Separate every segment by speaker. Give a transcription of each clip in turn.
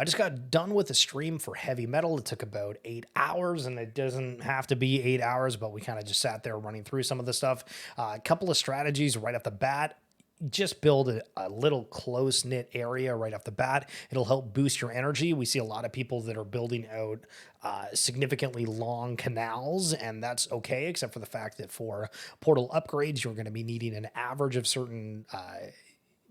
Speaker 1: I just got done with a stream for heavy metal. It took about 8 hours, and it doesn't have to be 8 hours, but we kind of just sat there running through some of the stuff. A couple of strategies right off the bat. Just build a little close-knit area right off the bat. It'll help boost your energy. We see a lot of people that are building out significantly long canals, and that's okay, except for the fact that for portal upgrades, you're going to be needing an average of certain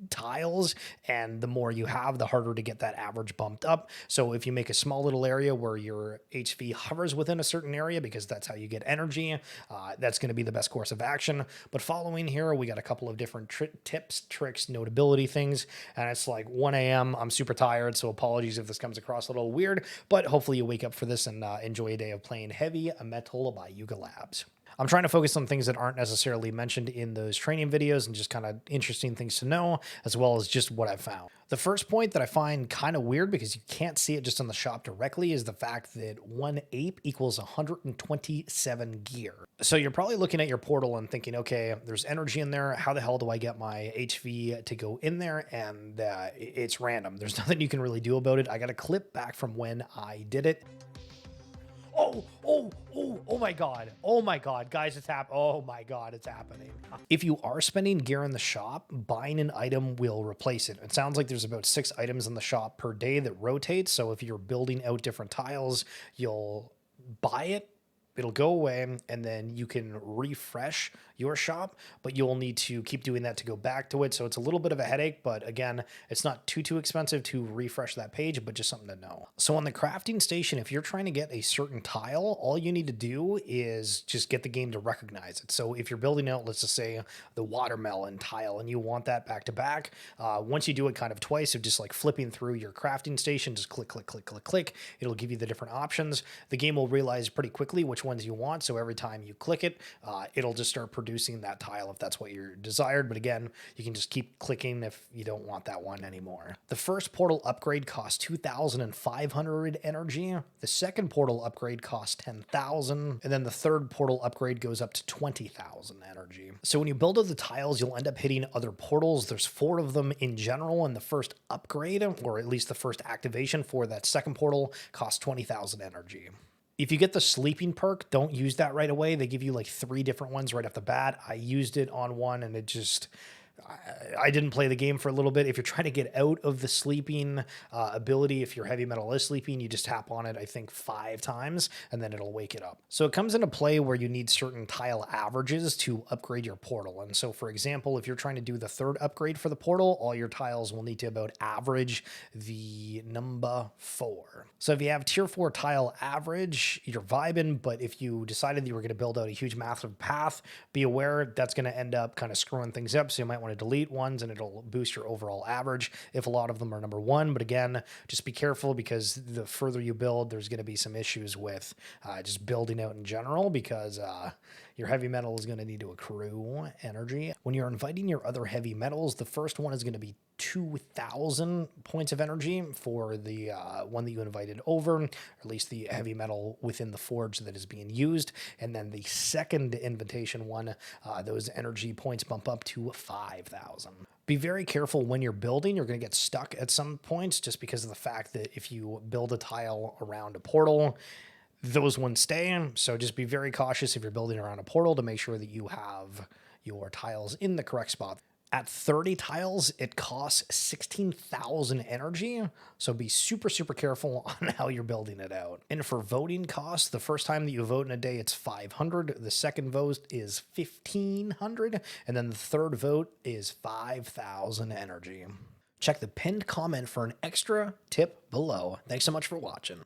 Speaker 1: tiles, and the more you have, the harder to get that average bumped up. So if you make a small little area where your HV hovers within a certain area, because that's how you get energy, that's going to be the best course of action. But following here, we got a couple of different tips, tricks, notability things, and it's like 1 a.m. I'm super tired, so apologies if this comes across a little weird, but hopefully you wake up for this and enjoy a day of playing HV-MTL by Yuga Labs. I'm trying to focus on things that aren't necessarily mentioned in those training videos and just kind of interesting things to know, as well as just what I found. The first point that I find kind of weird, because you can't see it just on the shop directly, is the fact that 1 ape equals 127 gear. So you're probably looking at your portal and thinking, okay, there's energy in there. How the hell do I get my HV to go in there? And it's random. There's nothing you can really do about it. I got a clip back from when I did it. Oh my God. Oh my God, guys, it's happening. Oh my God, it's happening. If you are spending gear in the shop, buying an item will replace it. It sounds like there's about 6 items in the shop per day that rotate. So if you're building out different tiles, you'll buy it. It'll go away, and then you can refresh your shop, but you'll need to keep doing that to go back to it. So it's a little bit of a headache, but again, it's not too expensive to refresh that page, but just something to know. So on the crafting station, if you're trying to get a certain tile, all you need to do is just get the game to recognize it. So if you're building out, let's just say the watermelon tile, and you want that back to back, once you do it kind of twice, so just like flipping through your crafting station, just click, it'll give you the different options. The game will realize pretty quickly which ones you want. So every time you click it, it'll just start producing that tile if that's what you're desired. But again, you can just keep clicking if you don't want that one anymore. The first portal upgrade costs 2,500 energy. The second portal upgrade costs 10,000. And then the third portal upgrade goes up to 20,000 energy. So when you build out the tiles, you'll end up hitting other portals. There's 4 of them in general, and the first upgrade, or at least the first activation for that second portal, costs 20,000 energy. If you get the sleeping perk, don't use that right away. They give you like 3 different ones right off the bat. I used it on one, and it just... I didn't play the game for a little bit. If you're trying to get out of the sleeping ability, if your heavy metal is sleeping, you just tap on it, I think 5 times, and then it'll wake it up. So it comes into play where you need certain tile averages to upgrade your portal. And so, for example, if you're trying to do the 3rd upgrade for the portal, all your tiles will need to about average the number 4. So if you have tier 4 tile average, you're vibing, but if you decided that you were going to build out a huge massive path, be aware that's going to end up kind of screwing things up. So you might want to delete ones, and it'll boost your overall average if a lot of them are number 1. But again, just be careful, because the further you build, there's going to be some issues with just building out in general, because your heavy metal is going to need to accrue energy. When you're inviting your other heavy metals, the first one is going to be 2,000 points of energy for the one that you invited over, or at least the heavy metal within the forge that is being used. And then the second invitation one, those energy points bump up to 5,000. Be very careful when you're building. You're going to get stuck at some points, just because of the fact that if you build a tile around a portal, those ones stay. So just be very cautious if you're building around a portal to make sure that you have your tiles in the correct spot. At 30 tiles, it costs 16,000 energy, so be super careful on how you're building it out. And for voting costs, the first time that you vote in a day, it's 500. The second vote is 1,500, and then the third vote is 5,000 energy. Check the pinned comment for an extra tip below. Thanks so much for watching.